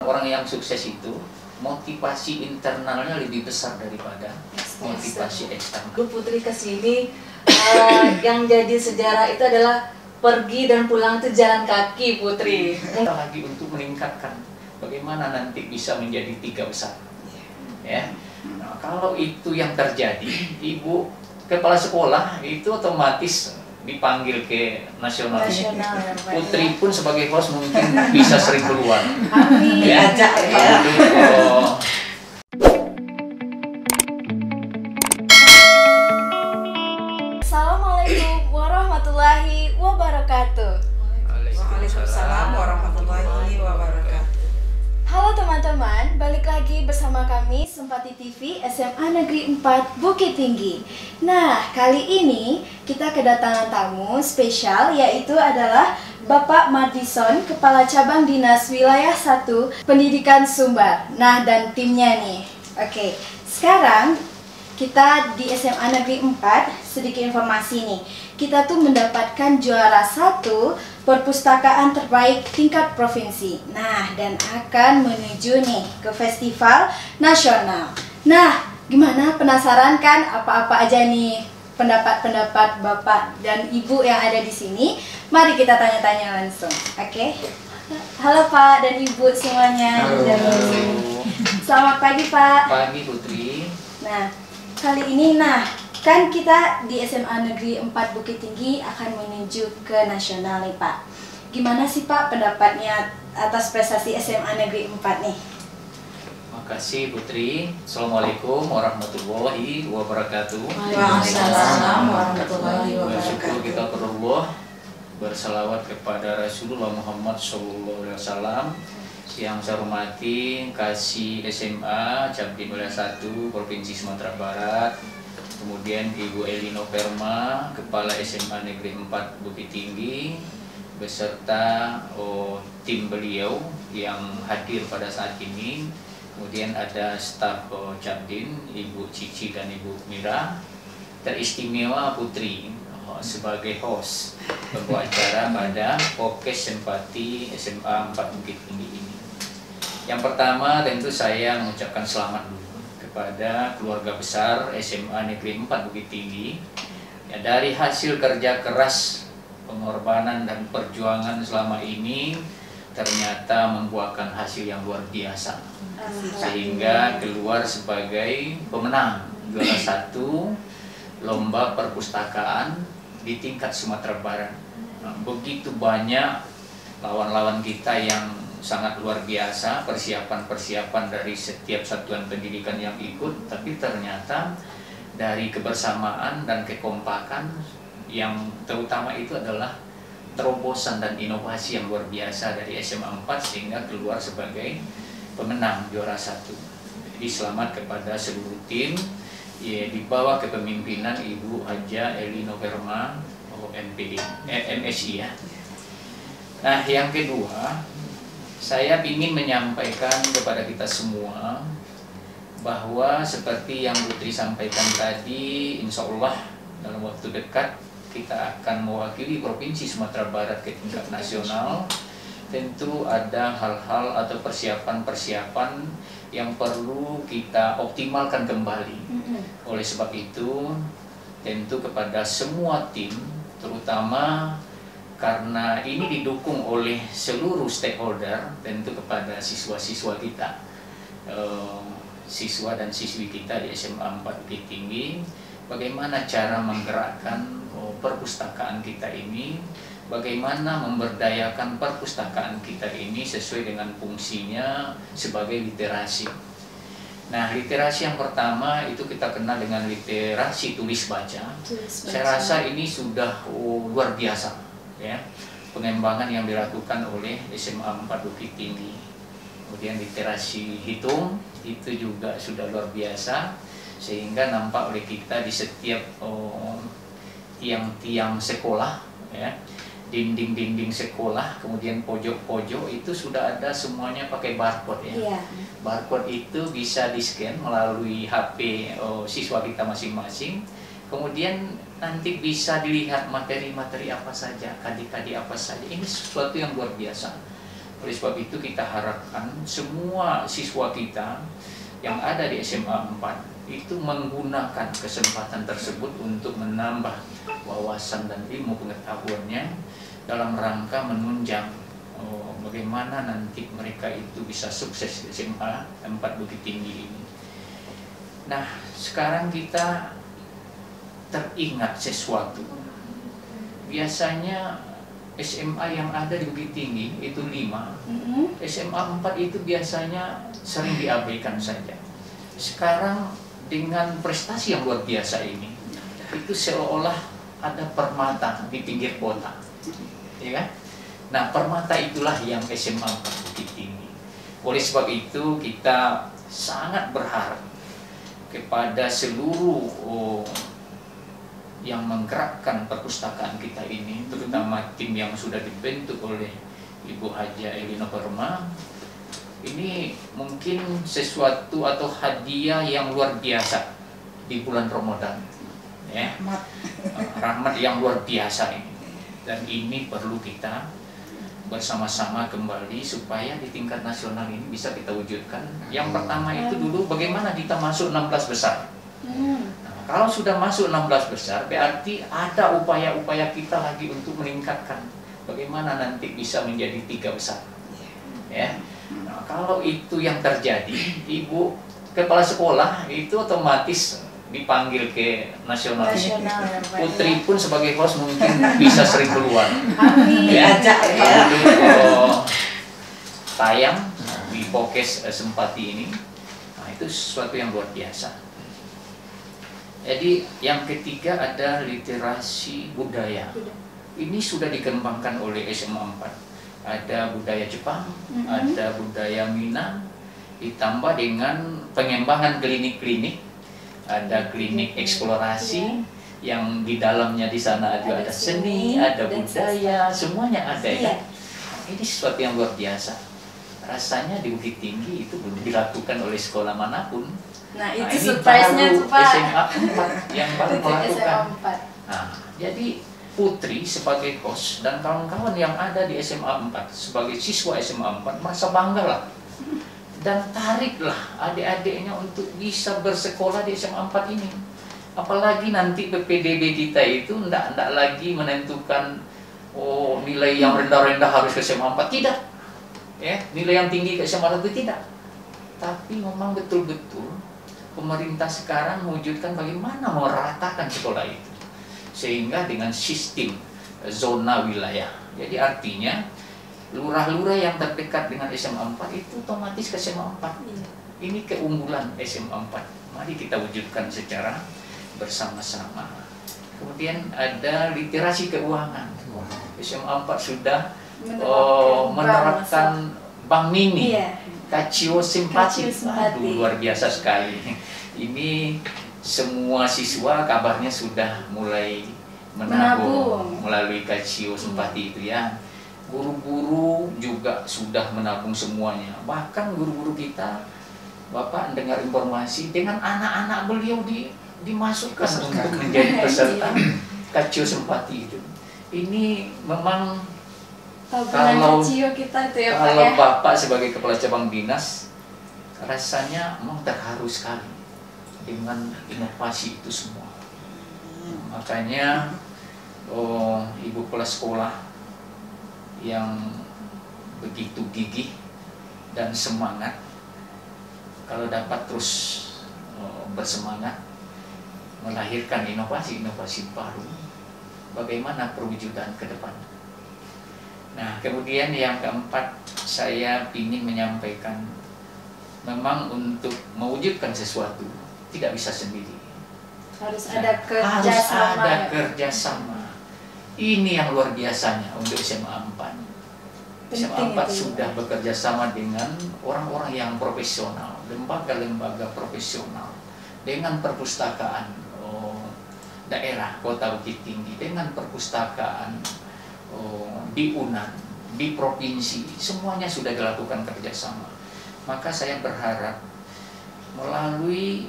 Orang yang sukses itu motivasi internalnya lebih besar daripada motivasi eksternal. Bu Putri kesini, yang jadi sejarah itu adalah pergi dan pulang itu jalan kaki Putri. Lagi untuk meningkatkan bagaimana nanti bisa menjadi 3 besar. Ya. Nah, kalau itu yang terjadi, Ibu kepala sekolah itu otomatis dipanggil ke nasional. Putri pun sebagai host mungkin bisa sering keluar. Amin. Ya. Assalamualaikum warahmatullahi wabarakatuh. Waalaikumsalam warahmatullahi wabarakatuh. Halo teman-teman, balik lagi bersama kami Sempati TV SMA Negeri 4 Bukit Tinggi. Nah, kali ini kita kedatangan tamu spesial, yaitu adalah Bapak Madison, Kepala Cabang Dinas Wilayah 1 Pendidikan Sumbar. Nah, dan timnya nih. Oke, sekarang kita di SMA Negeri 4, sedikit informasi nih. Kita tuh mendapatkan juara 1 perpustakaan terbaik tingkat provinsi. Nah, dan akan menuju nih ke festival nasional. Nah, gimana, penasaran kan apa-apa aja nih pendapat-pendapat Bapak dan Ibu yang ada di sini? Mari kita tanya-tanya langsung. Oke. Halo Pak dan Ibu semuanya. Halo. Selamat pagi Pak. Pagi Putri. Nah, kali ini kan kita di SMA Negeri 4 Bukit Tinggi akan menuju ke nasional nih Pak. Gimana sih Pak pendapatnya atas prestasi SMA Negeri 4 nih? Makasih Putri. Assalamualaikum warahmatullahi wabarakatuh. Waalaikumsalam warahmatullahi Bersyukur wabarakatuh. kita kepada Allah, bersalawat kepada Rasulullah Muhammad SAW. Yang saya hormati Kasih SMA Cabdin Wilayah 1 Provinsi Sumatera Barat, kemudian Ibu Elino Perma, Kepala SMA Negeri 4 Bukit Tinggi, beserta tim beliau yang hadir pada saat ini. Kemudian ada staf Cabdin, Ibu Cici dan Ibu Mira. Teristimewa Putri sebagai host pembawa acara pada Pokes Sempati SMA 4 Bukit Tinggi ini. Yang pertama tentu saya mengucapkan selamat dulu kepada keluarga besar SMA Negeri 4 Bukit Tinggi. Ya, dari hasil kerja keras, pengorbanan dan perjuangan selama ini ternyata membuahkan hasil yang luar biasa. Sehingga keluar sebagai pemenang juara 1 lomba perpustakaan di tingkat Sumatera Barat. Nah, begitu banyak lawan-lawan kita yang sangat luar biasa, persiapan-persiapan dari setiap satuan pendidikan yang ikut, tapi ternyata dari kebersamaan dan kekompakan yang terutama itu adalah terobosan dan inovasi yang luar biasa dari SMA 4 sehingga keluar sebagai pemenang juara 1. Jadi selamat kepada seluruh tim ya, di bawah kepemimpinan Ibu Haja Elino Perma MSI ya. Nah, yang kedua, saya ingin menyampaikan kepada kita semua bahwa seperti yang Putri sampaikan tadi, insya Allah dalam waktu dekat kita akan mewakili Provinsi Sumatera Barat ke tingkat nasional. Tentu ada hal-hal atau persiapan-persiapan yang perlu kita optimalkan kembali. Oleh sebab itu, tentu kepada semua tim, terutama karena ini didukung oleh seluruh stakeholder, tentu kepada siswa-siswa kita, siswa dan siswi kita di SMA 4 Bukit Tinggi, bagaimana cara menggerakkan perpustakaan kita ini, bagaimana memberdayakan perpustakaan kita ini sesuai dengan fungsinya sebagai literasi. Nah, literasi yang pertama itu kita kenal dengan literasi tulis baca. Saya rasa ini sudah luar biasa. Ya, pengembangan yang dilakukan oleh SMA 4 Bukit Tinggi. Kemudian literasi hitung itu juga sudah luar biasa sehingga nampak oleh kita di setiap tiang-tiang sekolah ya, dinding-dinding sekolah, kemudian pojok-pojok itu sudah ada semuanya pakai barcode ya. Barcode itu bisa di-scan melalui HP siswa kita masing-masing. Kemudian nanti bisa dilihat materi-materi apa saja, kadi-kadi apa saja. Ini sesuatu yang luar biasa. Oleh sebab itu kita harapkan semua siswa kita yang ada di SMA 4 itu menggunakan kesempatan tersebut untuk menambah wawasan dan ilmu pengetahuannya dalam rangka menunjang bagaimana nanti mereka itu bisa sukses di SMA 4 Bukit Tinggi ini. Nah, sekarang kita teringat sesuatu. Biasanya SMA yang ada di Bukit Tinggi itu 5, SMA 4 itu biasanya sering diabaikan saja. Sekarang dengan prestasi yang luar biasa ini, itu seolah-olah ada permata di pinggir kota, ya kan? Nah, permata itulah yang SMA 4 Bukit Tinggi. Oleh sebab itu kita sangat berharap kepada seluruh yang menggerakkan perpustakaan kita ini, terutama tim yang sudah dibentuk oleh Ibu Haja Elina Perma. Ini mungkin sesuatu atau hadiah yang luar biasa di bulan Ramadan, ya. Rahmat yang luar biasa ini, dan ini perlu kita bersama-sama kembali supaya di tingkat nasional ini bisa kita wujudkan. Yang pertama itu dulu bagaimana kita masuk 16 besar. Kalau sudah masuk 16 besar, berarti ada upaya-upaya kita lagi untuk meningkatkan bagaimana nanti bisa menjadi 3 besar. Ya. Nah, kalau itu yang terjadi, Ibu Kepala Sekolah itu otomatis dipanggil ke nasional. Putri pun sebagai host mungkin bisa sering keluar. Diajak ya. Tayang di Pokes Sempati ini. Nah, itu sesuatu yang luar biasa. Jadi yang ketiga ada literasi budaya. Ini sudah dikembangkan oleh SMA 4. Ada budaya Jepang, ada budaya Minang, ditambah dengan pengembangan klinik-klinik. Ada klinik eksplorasi yang di dalamnya di sana ada seni, ada budaya, semuanya ada ya. Ini sesuatu yang luar biasa. Rasanya di Bukit Tinggi itu belum dilakukan oleh sekolah manapun. Nah, itu ini surprise-nya baru tuh, Pak. SMA 4 yang baru melakukan. SMA 4. Nah, jadi Putri sebagai host dan kawan-kawan yang ada di SMA 4 sebagai siswa SMA 4 merasa bangga lah. Dan tariklah adik-adiknya untuk bisa bersekolah di SMA 4 ini. Apalagi nanti PPDB kita itu tidak lagi menentukan nilai yang rendah-rendah harus ke SMA 4. Tidak. Ya, nilai yang tinggi ke SMA 1 tidak. Tapi memang betul-betul pemerintah sekarang mewujudkan bagaimana meratakan sekolah itu. Sehingga dengan sistem zona wilayah. Jadi artinya lurah-lurah yang terdekat dengan SMA 4 itu otomatis ke SMA 4. Ini keunggulan SMA 4. Mari kita wujudkan secara bersama-sama. Kemudian ada literasi keuangan. SMA 4 sudah menerapkan bank mini, Kaccio Simpati. Aduh, luar biasa sekali. Ini semua siswa kabarnya sudah mulai menabung melalui Kaccio Simpati itu ya. Guru-guru juga sudah menabung semuanya. Bahkan guru-guru kita, Bapak dengar informasi dengan anak-anak beliau dimasukkan untuk menjadi peserta Kaccio Simpati itu. Ini memang kalau kita itu ya, kalau Pak, ya? Bapak sebagai kepala cabang dinas rasanya memang terharu sekali dengan inovasi itu semua. Makanya Ibu kepala sekolah yang begitu gigih dan semangat, kalau dapat terus bersemangat melahirkan inovasi-inovasi baru, bagaimana perwujudan ke depan. Nah, kemudian yang keempat, saya ingin menyampaikan memang untuk mewujudkan sesuatu tidak bisa sendiri. Harus Nah, ada kerjasama. Harus ada kerjasama. Ini yang luar biasanya untuk SMA 4. SMA 4 sudah bekerja sama dengan orang-orang yang profesional, lembaga-lembaga profesional, dengan perpustakaan daerah Kota Bukit Tinggi, dengan perpustakaan di UNAN, di provinsi, semuanya sudah dilakukan kerjasama. Maka saya berharap melalui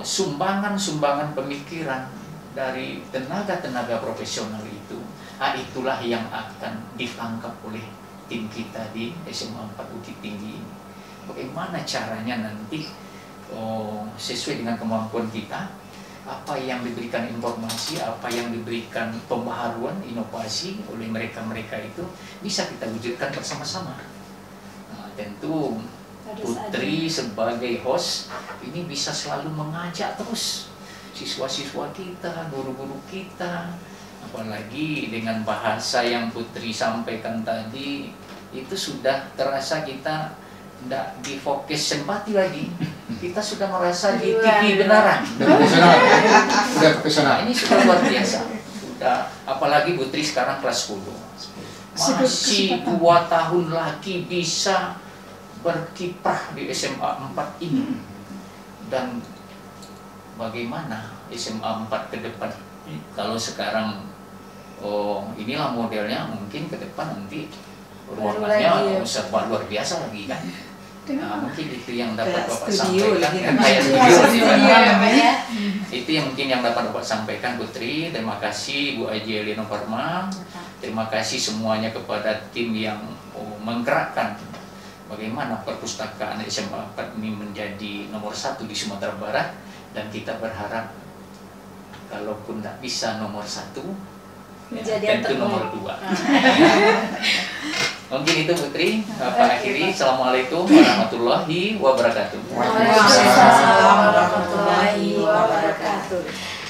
sumbangan-sumbangan pemikiran dari tenaga-tenaga profesional itu, itulah yang akan ditangkap oleh tim kita di SMA 4 Bukit Tinggi ini. Bagaimana caranya nanti sesuai dengan kemampuan kita, apa yang diberikan informasi, apa yang diberikan pembaharuan, inovasi oleh mereka-mereka itu bisa kita wujudkan bersama-sama. Nah, tentu Putri sebagai host ini bisa selalu mengajak terus siswa-siswa kita, guru-guru kita, apalagi dengan bahasa yang Putri sampaikan tadi itu sudah terasa kita tidak di fokus Sempati lagi, kita sudah merasa di TV beneran. Sudah profesional. Ini sudah luar biasa. Sudah, apalagi Putri sekarang kelas 10. Masih 2 tahun lagi bisa berkiprah di SMA 4 ini. Dan bagaimana SMA 4 ke depan? Kalau sekarang inilah modelnya, mungkin ke depan nanti ruangannya serba luar biasa lagi kan. Nah, mungkin itu yang dapat Bapak sampaikan. Kayak studio. Itu yang mungkin yang dapat Bapak sampaikan, Putri. Terima kasih Bu Aji Elino Farma. Terima kasih semuanya kepada tim yang menggerakkan bagaimana perpustakaan SMA 4 ini menjadi nomor 1 di Sumatera Barat, dan kita berharap kalaupun tidak bisa nomor 1, ya, tentu nomor 2. Mungkin itu Putri, Bapak akhiri. Assalamualaikum warahmatullahi wabarakatuh. Waalaikumsalam warahmatullahi wabarakatuh.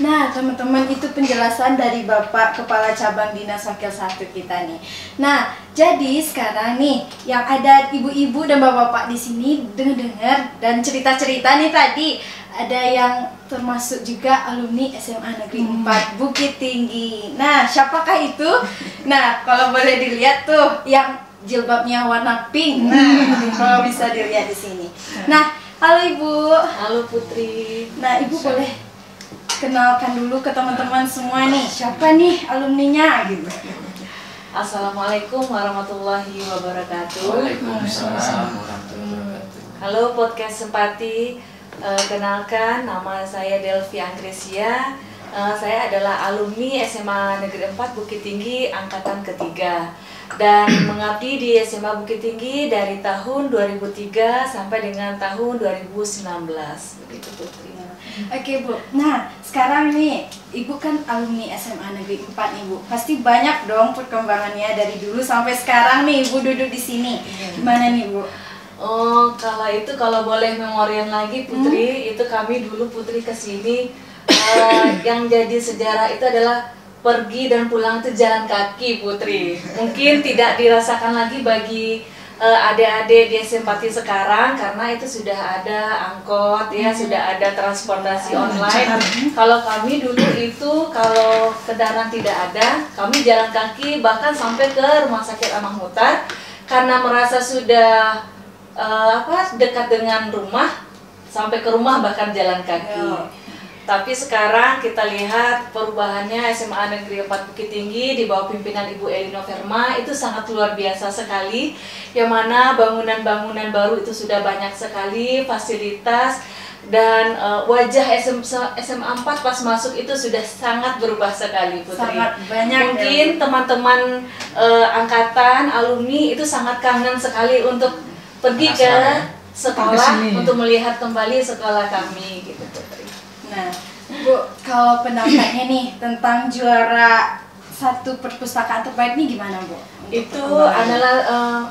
Nah, teman-teman, itu penjelasan dari Bapak Kepala Cabang Dinas Wakil 1 kita nih. Nah, jadi sekarang nih yang ada ibu-ibu dan bapak-bapak di sini dengar dan cerita-cerita nih tadi, ada yang termasuk juga alumni SMA Negeri 4 Bukit Tinggi. Nah, siapakah itu? Nah, kalau boleh dilihat tuh yang jilbabnya warna pink. Nah, kalau bisa dilihat di sini. Nah, halo Ibu. Halo Putri. Nah, Ibu boleh kenalkan dulu ke teman-teman semua nih, siapa nih alumninya gitu. Assalamualaikum warahmatullahi wabarakatuh. Waalaikumsalam warahmatullahi wabarakatuh. Halo podcast Sempati, kenalkan nama saya Delvi Angkresia. Saya adalah alumni SMA Negeri 4 Bukit Tinggi angkatan ketiga dan mengabdi di SMA Bukit Tinggi dari tahun 2003 sampai dengan tahun 2019. Begitu Putri. Oke Bu, nah sekarang nih Ibu kan alumni SMA Negeri 4 nih Bu. Pasti banyak dong perkembangannya dari dulu sampai sekarang nih Ibu duduk di sini. Gimana nih Bu? Oh, kalau boleh memorian lagi Putri, itu kami dulu Putri kesini yang jadi sejarah itu adalah pergi dan pulang itu jalan kaki Putri. Mungkin tidak dirasakan lagi bagi adik-adik di Sempati sekarang karena itu sudah ada angkot ya, sudah ada transportasi online. Kalau kami dulu itu kalau kendaraan tidak ada, kami jalan kaki bahkan sampai ke Rumah Sakit Amah Muhtar karena merasa sudah dekat dengan rumah, sampai ke rumah bahkan jalan kaki. Tapi sekarang kita lihat perubahannya SMA Negeri 4 Bukit Tinggi di bawah pimpinan Ibu Elino Farma itu sangat luar biasa sekali, yang mana bangunan-bangunan baru itu sudah banyak sekali, fasilitas, dan wajah SMA 4 pas masuk itu sudah sangat berubah sekali Putri. Sangat banyak. Mungkin teman-teman angkatan, alumni itu sangat kangen sekali untuk pergi ke sekolah untuk melihat kembali sekolah kami gitu Putri. Nah, Bu, kalau pendapatnya nih tentang juara 1 perpustakaan terbaik nih gimana Bu? Itu adalah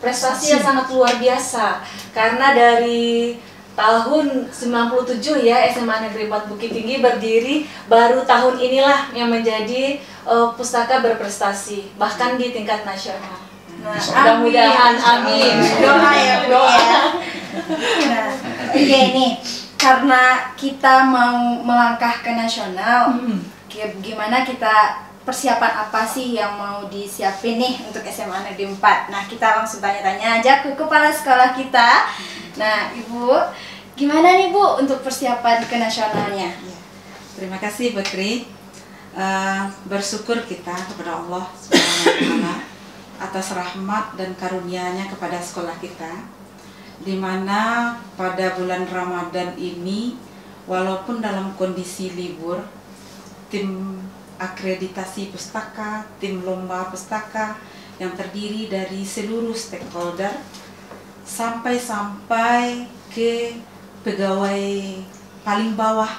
prestasi yang sangat luar biasa karena dari tahun 97 ya SMA Negeri 4 Bukit Tinggi berdiri, baru tahun inilah yang menjadi pustaka berprestasi bahkan di tingkat nasional. Nah, mudah-mudahan amin. Doa ya Bu ya. Nah, oke nih. Karena kita mau melangkah ke nasional, gimana kita persiapan apa sih yang mau disiapin nih untuk SMA Negeri 4? Nah, kita langsung tanya-tanya aja ke kepala sekolah kita. Nah, Ibu, gimana nih Bu untuk persiapan ke nasionalnya? Terima kasih Putri. Bersyukur kita kepada Allah SWT atas rahmat dan karunia-Nya kepada sekolah kita, di mana pada bulan Ramadan ini walaupun dalam kondisi libur, tim akreditasi pustaka, tim lomba pustaka yang terdiri dari seluruh stakeholder sampai ke pegawai paling bawah.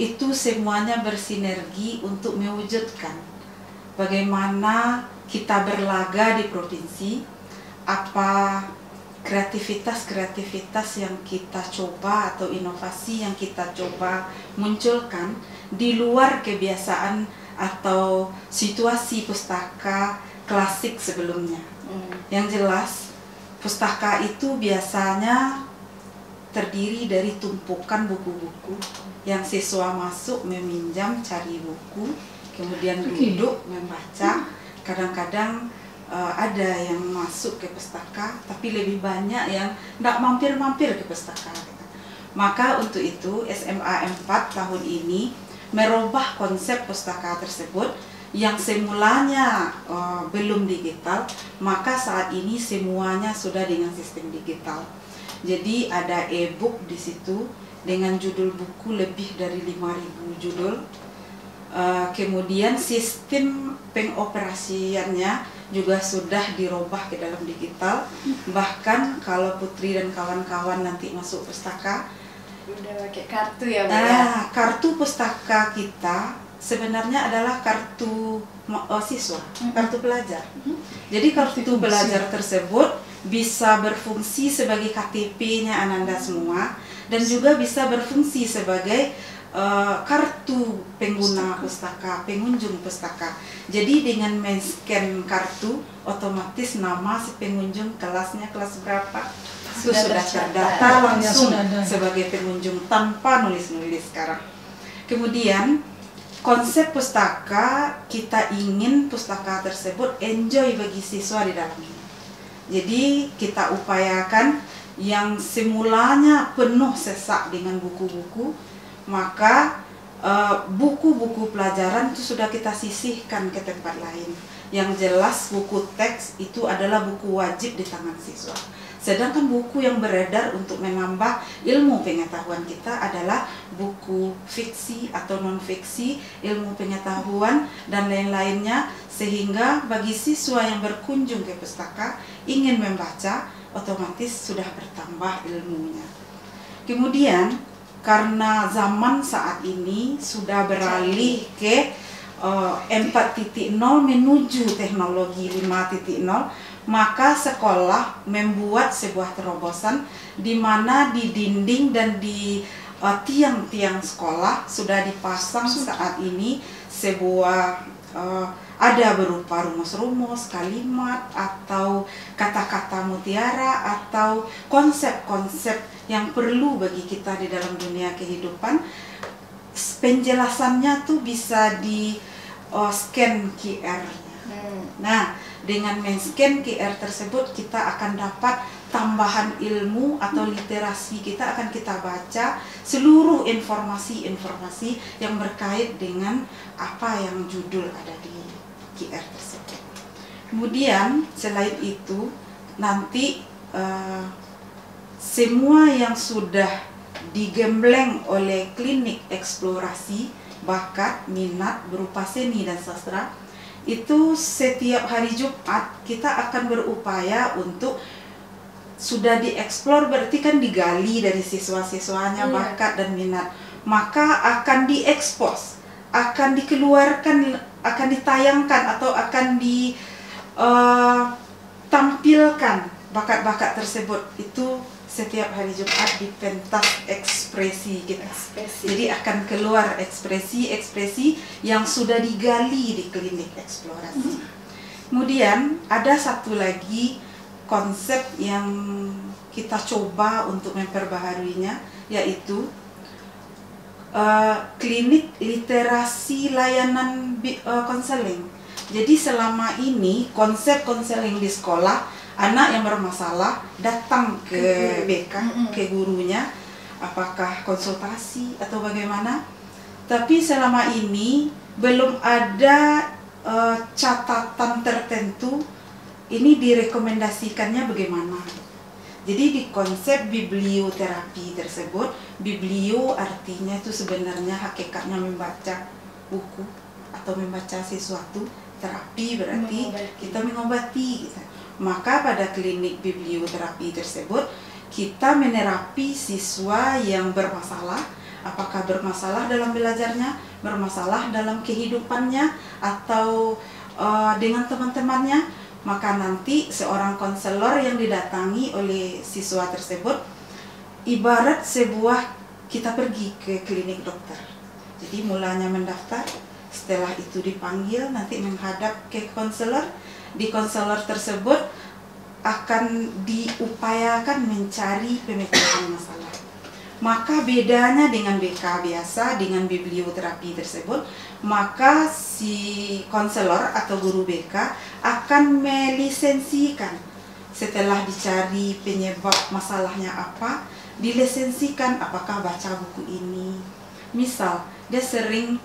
Itu semuanya bersinergi untuk mewujudkan bagaimana kita berlaga di provinsi, apa kreativitas yang kita coba atau inovasi yang kita coba munculkan di luar kebiasaan atau situasi pustaka klasik sebelumnya. Yang jelas, pustaka itu biasanya terdiri dari tumpukan buku-buku yang siswa masuk meminjam, cari buku, kemudian duduk membaca. Kadang-kadang ada yang masuk ke pustaka, tapi lebih banyak yang tidak mampir-mampir ke pustaka. Maka untuk itu SMA 4 tahun ini merubah konsep pustaka tersebut yang semulanya belum digital, maka saat ini semuanya sudah dengan sistem digital. Jadi ada e-book di situ dengan judul buku lebih dari 5.000 judul. Kemudian sistem pengoperasiannya juga sudah dirubah ke dalam digital. Bahkan kalau Putri dan kawan-kawan nanti masuk pustaka, udah pakai kartu ya, Bu ya? Kartu pustaka kita sebenarnya adalah kartu siswa, kartu pelajar. Jadi kartu pelajar tersebut bisa berfungsi sebagai KTP-nya Ananda semua, dan juga bisa berfungsi sebagai kartu pengguna pustaka, pengunjung pustaka. Jadi dengan men-scan kartu, otomatis nama si pengunjung, kelasnya kelas berapa, sudah terdata langsung sebagai pengunjung tanpa nulis-nulis sekarang. Kemudian konsep pustaka, kita ingin pustaka tersebut enjoy bagi siswa di dalamnya. Jadi kita upayakan yang semulanya penuh sesak dengan buku-buku, maka buku-buku pelajaran itu sudah kita sisihkan ke tempat lain. Yang jelas buku teks itu adalah buku wajib di tangan siswa. Sedangkan buku yang beredar untuk menambah ilmu pengetahuan kita adalah buku fiksi atau non-fiksi, ilmu pengetahuan dan lain-lainnya, sehingga bagi siswa yang berkunjung ke pustaka ingin membaca, otomatis sudah bertambah ilmunya. Kemudian karena zaman saat ini sudah beralih ke 4.0 menuju teknologi 5.0, maka sekolah membuat sebuah terobosan di mana di dinding dan di tiang-tiang sekolah sudah dipasang saat ini sebuah ada berupa rumus-rumus, kalimat, atau kata-kata mutiara, atau konsep-konsep yang perlu bagi kita di dalam dunia kehidupan. Penjelasannya tuh bisa di scan QR-nya. Nah, dengan men-scan QR tersebut kita akan dapat tambahan ilmu atau literasi, kita akan kita baca seluruh informasi-informasi yang berkait dengan apa yang judul ada di QR tersebut. Kemudian selain itu nanti semua yang sudah digembleng oleh klinik eksplorasi bakat, minat berupa seni dan sastra, itu setiap hari Jumat kita akan berupaya untuk sudah dieksplor, berarti kan digali dari siswa-siswanya bakat dan minat, maka akan diekspos, akan dikeluarkan, akan ditayangkan atau akan ditampilkan bakat-bakat tersebut. Itu setiap hari Jumat di pentas ekspresi kita. Jadi akan keluar ekspresi-ekspresi yang sudah digali di klinik eksplorasi. Kemudian ada satu lagi konsep yang kita coba untuk memperbaharuinya, yaitu klinik literasi layanan konseling. Jadi selama ini konsep konseling di sekolah, anak yang bermasalah datang ke BK, ke gurunya, apakah konsultasi atau bagaimana. Tapi selama ini belum ada catatan tertentu ini direkomendasikannya bagaimana. Jadi di konsep biblioterapi tersebut, biblio artinya itu sebenarnya hakikatnya membaca buku atau membaca sesuatu. terapi berarti kita mengobati gitu. Maka pada klinik biblioterapi tersebut kita menerapi siswa yang bermasalah, apakah bermasalah dalam belajarnya, bermasalah dalam kehidupannya, atau dengan teman-temannya. Maka nanti seorang konselor yang didatangi oleh siswa tersebut ibarat sebuah kita pergi ke klinik dokter. Jadi mulanya mendaftar, setelah itu dipanggil, nanti menghadap ke konselor. Di konselor tersebut akan diupayakan mencari pemecahan masalah. Maka bedanya dengan BK biasa, dengan biblioterapi tersebut, maka si konselor atau guru BK akan melisensikan. Setelah dicari penyebab masalahnya apa, dilisensikan apakah baca buku ini. Misal, dia sering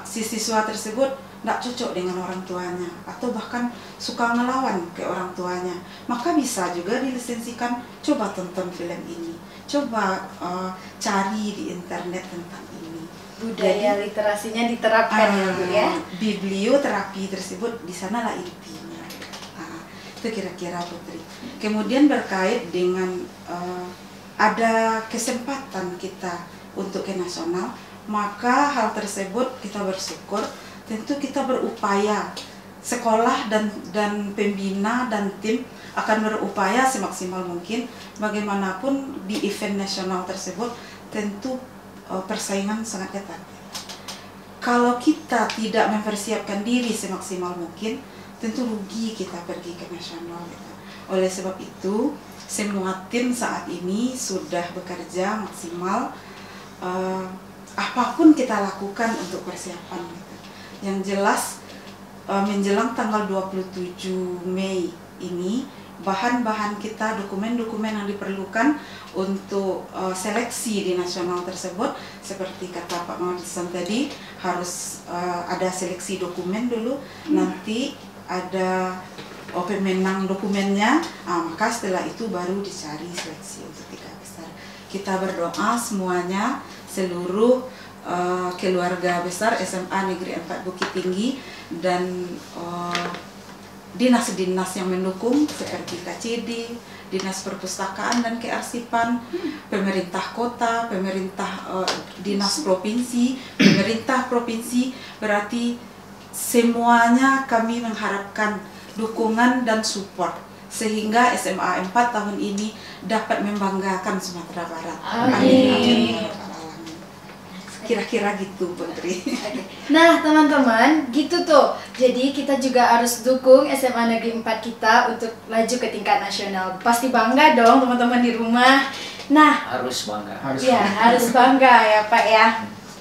si siswa tersebut tidak cocok dengan orang tuanya, atau bahkan suka ngelawan ke orang tuanya, maka bisa juga dilisensikan, coba tonton film ini, coba cari di internet tentang ini. Budaya literasinya diterapkan ya Bu ya. Biblioterapi tersebut di sanalah intinya. Itu kira-kira Putri. Kemudian berkait dengan ada kesempatan kita untuk ke nasional, maka hal tersebut kita bersyukur. Tentu kita berupaya, sekolah dan pembina dan tim akan berupaya semaksimal mungkin. Bagaimanapun di event nasional tersebut tentu persaingan sangat ketat. Kalau kita tidak mempersiapkan diri semaksimal mungkin, tentu rugi kita pergi ke nasional. Oleh sebab itu, semua tim saat ini sudah bekerja maksimal. Apapun kita lakukan untuk persiapan. Yang jelas menjelang tanggal 27 Mei ini, bahan-bahan kita, dokumen-dokumen yang diperlukan untuk seleksi di nasional tersebut, seperti kata Pak Maurisan tadi, harus ada seleksi dokumen dulu, nanti ada pemenang dokumennya, maka setelah itu baru dicari seleksi untuk 3 besar. Kita berdoa semuanya, seluruh keluarga besar SMA Negeri 4 Bukit Tinggi dan dinas-dinas yang mendukung seperti KCD, Dinas Perpustakaan dan Kearsipan, pemerintah kota, pemerintah dinas provinsi, pemerintah provinsi, berarti semuanya kami mengharapkan dukungan dan support sehingga SMA 4 tahun ini dapat membanggakan Sumatera Barat. Amin. Kira-kira gitu Putri. Nah teman-teman, gitu tuh. Jadi kita juga harus dukung SMA Negeri 4 kita untuk laju ke tingkat nasional. Pasti bangga dong teman-teman di rumah. Nah, Harus bangga. harus bangga ya Pak ya.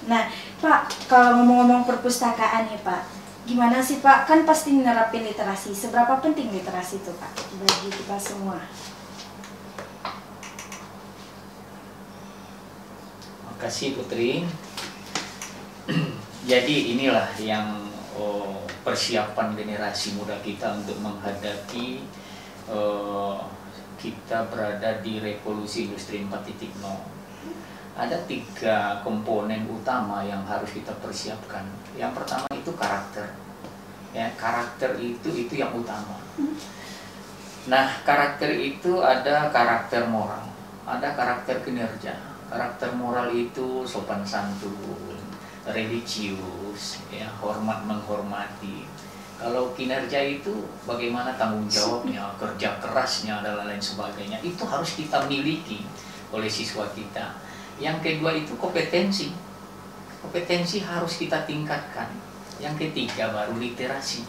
Nah Pak, kalau ngomong-ngomong perpustakaan nih Pak, gimana sih Pak? Kan pasti nerapin literasi. Seberapa penting literasi itu Pak bagi kita semua? Makasih Putri. Jadi inilah yang persiapan generasi muda kita untuk menghadapi kita berada di revolusi industri 4.0. Ada 3 komponen utama yang harus kita persiapkan. Yang pertama itu karakter. Ya, karakter itu yang utama. Nah, karakter itu ada karakter moral, ada karakter kinerja. Karakter moral itu sopan santun, religius, ya, hormat menghormati. Kalau kinerja itu bagaimana tanggung jawabnya, kerja kerasnya dan lain sebagainya, itu harus kita miliki oleh siswa kita. Yang kedua itu kompetensi. Kompetensi harus kita tingkatkan. Yang ketiga baru literasi.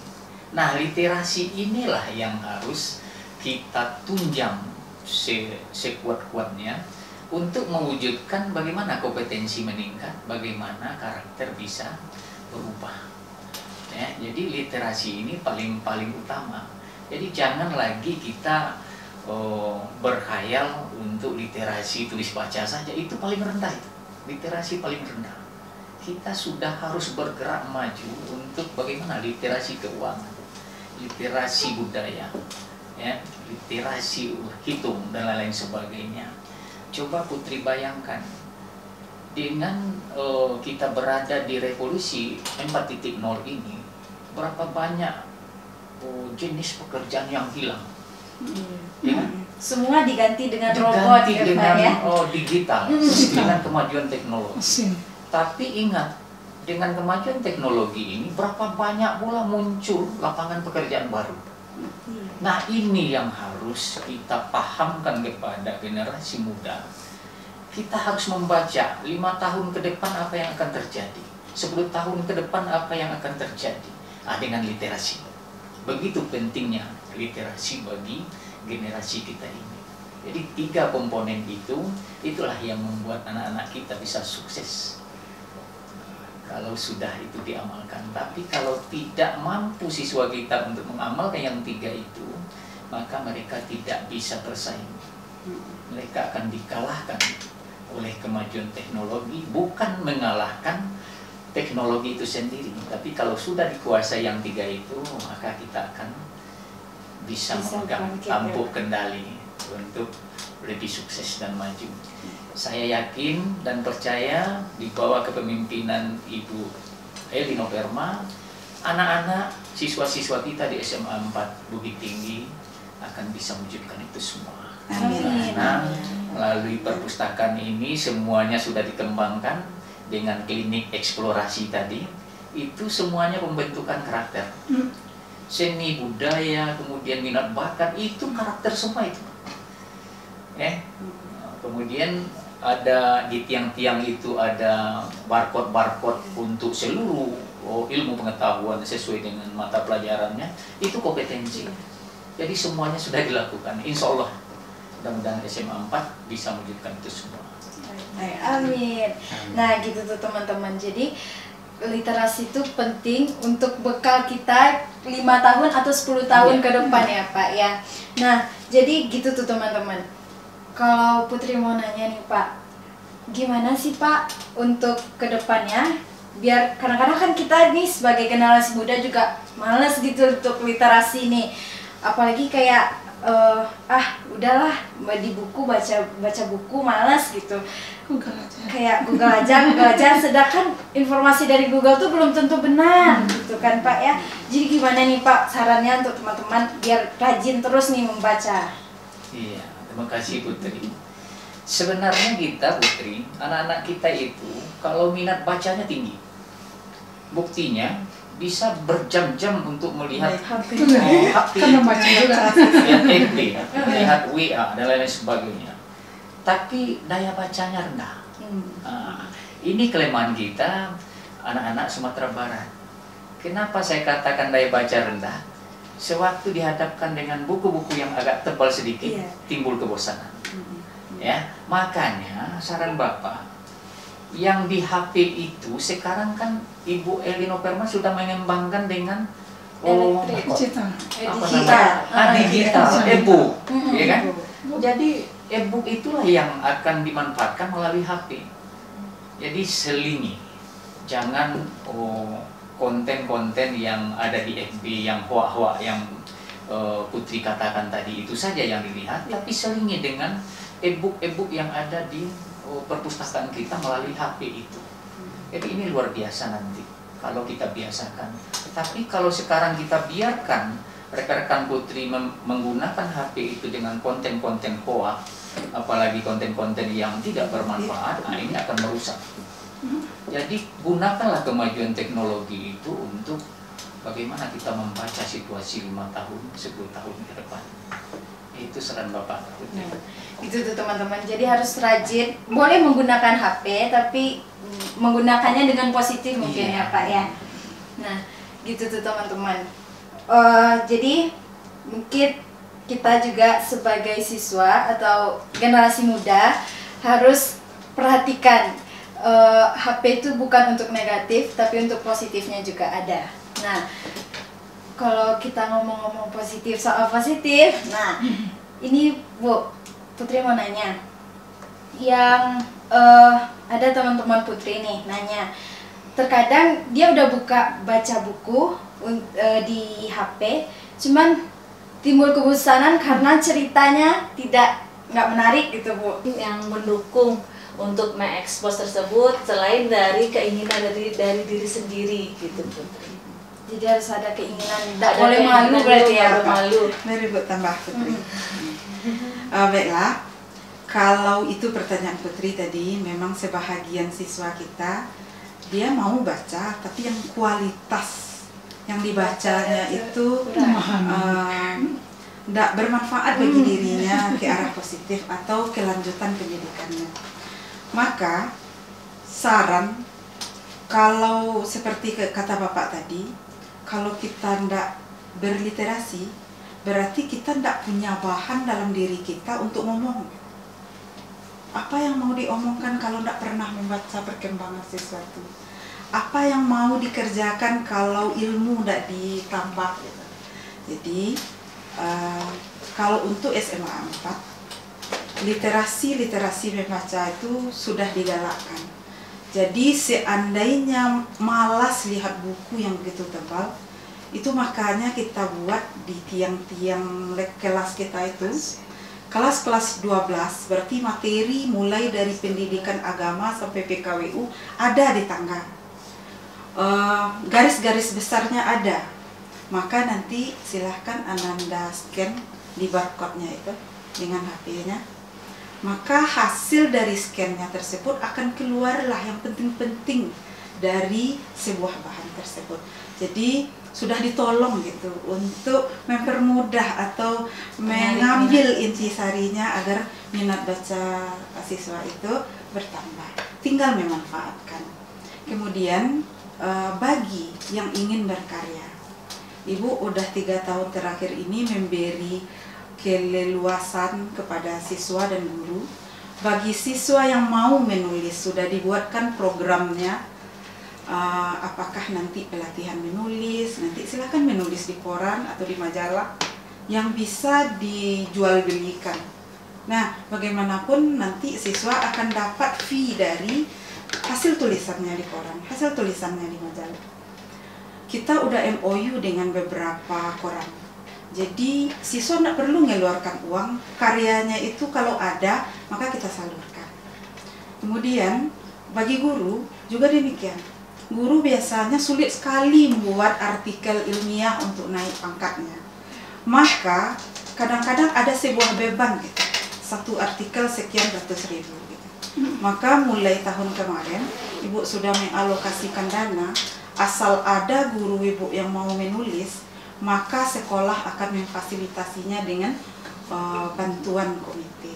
Nah, literasi inilah yang harus kita tunjang sekuat-kuatnya untuk mewujudkan bagaimana kompetensi meningkat, bagaimana karakter bisa berubah. Ya, jadi literasi ini paling utama. Jadi jangan lagi kita berkhayal untuk literasi tulis baca saja, itu paling rendah itu. Literasi paling rendah. Kita sudah harus bergerak maju untuk bagaimana literasi keuangan, literasi budaya, ya, literasi hitung dan lain sebagainya. Coba Putri bayangkan, dengan kita berada di revolusi 4.0 ini, berapa banyak jenis pekerjaan yang hilang. Ya kan? Semua diganti dengan robot Diganti ya, Pak, dengan ya. digital, dengan kemajuan teknologi. Tapi ingat, dengan kemajuan teknologi ini berapa banyak pula muncul lapangan pekerjaan baru. Nah, ini yang harus kita pahamkan kepada generasi muda. Kita harus membaca 5 tahun ke depan apa yang akan terjadi, 10 tahun ke depan apa yang akan terjadi. Dengan literasi. Begitu pentingnya literasi bagi generasi kita ini. Jadi 3 komponen itulah yang membuat anak-anak kita bisa sukses. Kalau sudah itu diamalkan. Tapi kalau tidak mampu siswa kita untuk mengamalkan yang 3 itu, maka mereka tidak bisa bersaing. Mereka akan dikalahkan oleh kemajuan teknologi, bukan mengalahkan teknologi itu sendiri. Tapi kalau sudah dikuasai yang 3 itu, maka kita akan bisa memegang tampuk kendali untuk lebih sukses dan maju. Saya yakin dan percaya di bawah kepemimpinan Ibu Elino Perma, anak-anak siswa-siswa kita di SMA 4 Bukit Tinggi akan bisa mewujudkan itu semua. Amin. Karena melalui perpustakaan ini semuanya sudah dikembangkan dengan klinik eksplorasi tadi, itu semuanya pembentukan karakter. Seni budaya, kemudian minat bakat, itu karakter semua itu. Kemudian ada di tiang-tiang itu ada barcode-barcode untuk seluruh ilmu pengetahuan sesuai dengan mata pelajarannya, itu kompetensi. Jadi semuanya sudah dilakukan. Insya Allah mudah-mudahan SMA 4 bisa mewujudkan itu semua. Amin. Nah gitu tuh teman-teman. Jadi literasi itu penting untuk bekal kita 5 tahun atau 10 tahun ke depan ya Pak ya. Nah jadi gitu tuh teman-teman. Kalau Putri mau nanya nih Pak, gimana sih Pak untuk kedepannya? Biar kadang-kadang kan kita nih sebagai generasi muda juga males gitu untuk literasi nih. Apalagi kayak udahlah di buku baca buku malas gitu. Kayak Google aja, sedangkan informasi dari Google tuh belum tentu benar gitu kan Pak ya. Jadi gimana nih Pak sarannya untuk teman-teman biar rajin terus nih membaca? Iya, terima kasih Putri. Sebenarnya kita Putri, anak-anak kita itu kalau minat bacanya tinggi, buktinya bisa berjam-jam untuk melihat HP, lihat FB, lihat WA dan lain sebagainya. Tapi daya bacanya rendah. Ini kelemahan kita anak-anak Sumatera Barat. Kenapa saya katakan daya baca rendah? Sewaktu dihadapkan dengan buku-buku yang agak tebal sedikit, timbul kebosanan. Ya, makanya saran Bapak, yang di HP itu sekarang kan Ibu Elino Perma sudah mengembangkan dengan digital, e-book, ya kan? Jadi e-book itulah yang akan dimanfaatkan melalui HP. Jadi selingi, jangan konten-konten yang ada di FB yang hoak-hoak yang Putri katakan tadi itu saja yang dilihat, tapi selingi dengan e-book yang ada di perpustakaan kita melalui HP itu. Jadi ini luar biasa nanti kalau kita biasakan. Tapi kalau sekarang kita biarkan rekan-rekan Putri menggunakan HP itu dengan konten-konten hoak, apalagi konten-konten yang tidak bermanfaat, ini akan merusak. Jadi gunakanlah kemajuan teknologi itu untuk bagaimana kita membaca situasi 5 tahun, 10 tahun ke depan. Itu saran Bapak. Gitu tuh teman-teman. Jadi harus rajin. Boleh menggunakan HP, tapi menggunakannya dengan positif mungkin ya Pak ya. Nah, gitu tuh teman-teman. Jadi mungkin kita juga sebagai siswa atau generasi muda harus perhatikan HP itu bukan untuk negatif, tapi untuk positifnya juga ada. Nah, kalau kita ngomong-ngomong positif soal positif, nah ini Bu Putri mau nanya, yang ada teman-teman Putri nih nanya, terkadang dia udah baca buku di HP, cuman timbul kebosanan karena ceritanya nggak menarik gitu Bu. Yang mendukung untuk mengekspos tersebut selain dari keinginan dari diri sendiri gitu Putri. Jadi harus ada keinginan, tidak Ada boleh malu keinginan berarti dulu, ya. baru malu. Mari Bu tambah Putri. Baiklah, kalau itu pertanyaan Putri tadi, memang sebahagian siswa kita dia mau baca, tapi yang kualitas yang dibacanya itu tidak bermanfaat bagi dirinya ke arah positif atau kelanjutan pendidikannya. Maka saran, kalau seperti kata Bapak tadi, kalau kita tidak berliterasi, berarti kita tidak punya bahan dalam diri kita untuk ngomong. Apa yang mau diomongkan kalau tidak pernah membaca perkembangan sesuatu? Apa yang mau dikerjakan kalau ilmu tidak ditambah? Gitu. Jadi, kalau untuk SMA 4, literasi membaca itu sudah digalakkan. Jadi seandainya malas lihat buku yang begitu tebal, itu makanya kita buat di tiang-tiang kelas kita itu, kelas-kelas 12, berarti materi mulai dari pendidikan agama sampai PKWU ada di tangga. Garis-garis besarnya ada. Maka nanti silahkan Ananda scan di barcode-nya itu dengan HP-nya. Maka hasil dari scan-nya tersebut akan keluarlah yang penting-penting dari sebuah bahan tersebut. Jadi sudah ditolong gitu untuk mempermudah atau mengambil intisarinya agar minat baca siswa itu bertambah. Tinggal memanfaatkan. Kemudian bagi yang ingin berkarya, Ibu udah 3 tahun terakhir ini memberi keleluasan kepada siswa dan guru. Bagi siswa yang mau menulis, sudah dibuatkan programnya. Apakah nanti pelatihan menulis, nanti silakan menulis di koran atau di majalah yang bisa dijual belikan. Nah, bagaimanapun nanti siswa akan dapat fee dari hasil tulisannya di koran, hasil tulisannya di majalah. Kita udah MOU dengan beberapa koran. Jadi siswa tidak perlu mengeluarkan uang, karyanya itu kalau ada maka kita salurkan. Kemudian bagi guru juga demikian. Guru biasanya sulit sekali membuat artikel ilmiah untuk naik pangkatnya. Maka kadang-kadang ada sebuah beban gitu. Satu artikel sekian ratus ribu gitu. Maka mulai tahun kemarin Ibu sudah mengalokasikan dana, asal ada guru Ibu yang mau menulis, maka sekolah akan memfasilitasinya dengan bantuan komite.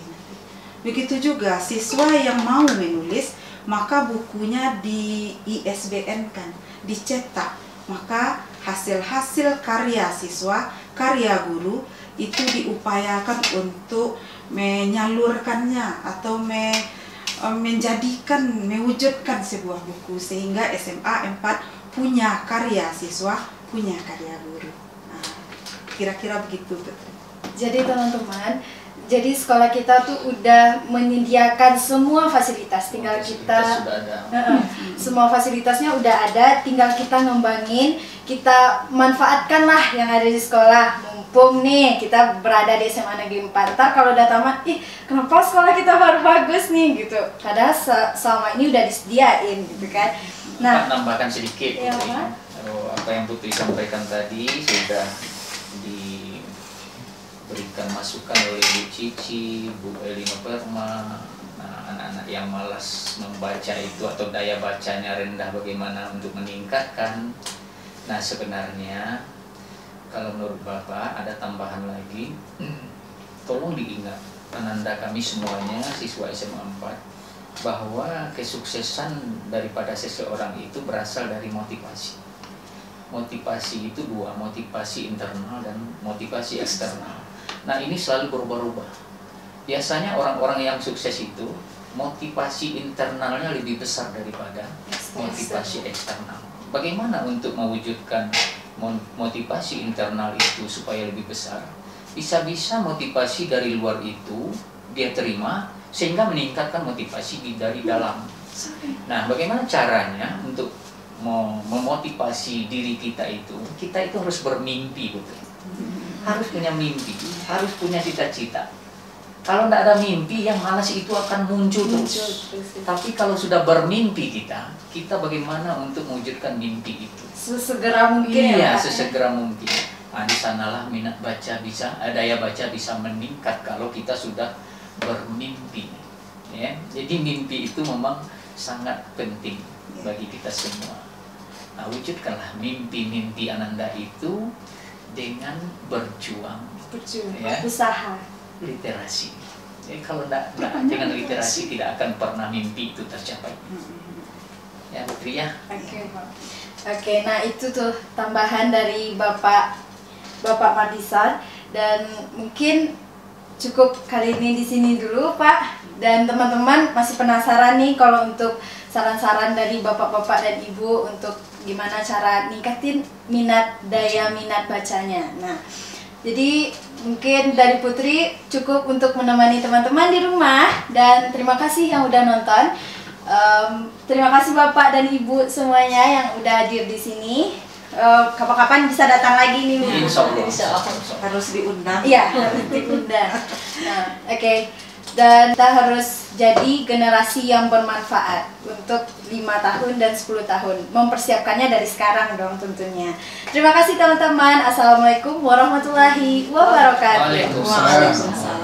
Begitu juga siswa yang mau menulis, maka bukunya di ISBN kan, dicetak. Maka hasil-hasil karya siswa, karya guru itu diupayakan untuk menyalurkannya atau menjadikan, mewujudkan sebuah buku sehingga SMA 4 punya karya siswa, punya karya guru. Nah, kira-kira begitu, Putri. Jadi teman-teman, jadi sekolah kita tuh udah menyediakan semua fasilitas, tinggal kita sudah ada. Semua fasilitasnya udah ada, tinggal kita ngembangin, kita manfaatkanlah yang ada di sekolah. Mumpung nih kita berada di SMA Negeri 4, ntar kalau udah tamat, ih kenapa sekolah kita baru bagus nih gitu. Padahal selama ini udah disediain gitu kan. Nah, tambahkan sedikit, ya, Putri. Apa yang Putri sampaikan tadi sudah diberikan masukan oleh Bu Cici, Bu Elina Perma. Nah, anak-anak yang malas membaca itu atau daya bacanya rendah, bagaimana untuk meningkatkan. Nah, sebenarnya kalau menurut Bapak ada tambahan lagi, tolong diingat Ananda kami semuanya siswa SMA 4 bahwa kesuksesan daripada seseorang itu berasal dari motivasi. Motivasi itu dua, motivasi internal dan motivasi eksternal. Nah, ini selalu berubah-ubah. Biasanya orang-orang yang sukses itu motivasi internalnya lebih besar daripada motivasi eksternal. Bagaimana untuk mewujudkan motivasi internal itu supaya lebih besar? Bisa-bisa motivasi dari luar itu dia terima sehingga meningkatkan motivasi dari dalam. Nah, bagaimana caranya untuk memotivasi diri kita itu harus bermimpi, betul. Harus punya mimpi, harus punya cita-cita. Kalau tidak ada mimpi, yang malas itu akan muncul terus. Tapi kalau sudah bermimpi kita bagaimana untuk mewujudkan mimpi itu? Sesegera mungkin Iya, ya, Pak, sesegera mungkin. Nah, di sanalah minat baca bisa, daya baca bisa meningkat kalau kita sudah bermimpi. Ya, jadi mimpi itu memang sangat penting bagi kita semua. Nah, wujudkanlah mimpi-mimpi Ananda itu dengan berjuang, ya, usaha. literasi. Jadi kalau dengan literasi tidak akan pernah mimpi itu tercapai. Ya, Putri ya. Oke, nah itu tuh tambahan dari Bapak Mardisan, dan mungkin cukup kali ini di sini dulu, Pak. Dan teman-teman masih penasaran nih kalau untuk saran-saran dari bapak-bapak dan ibu untuk gimana cara ningkatin daya minat bacanya. Nah, jadi mungkin dari Putri cukup untuk menemani teman-teman di rumah, dan terima kasih yang udah nonton. Terima kasih Bapak dan Ibu semuanya yang udah hadir di sini. Kapan-kapan bisa datang lagi nih, Bu. Insya Allah. Harus diundang. Iya, harus diundang. Nah, oke. Dan kita harus jadi generasi yang bermanfaat untuk 5 tahun dan 10 tahun. Mempersiapkannya dari sekarang dong tentunya. Terima kasih teman-teman. Assalamualaikum warahmatullahi wabarakatuh. Waalaikumsalam.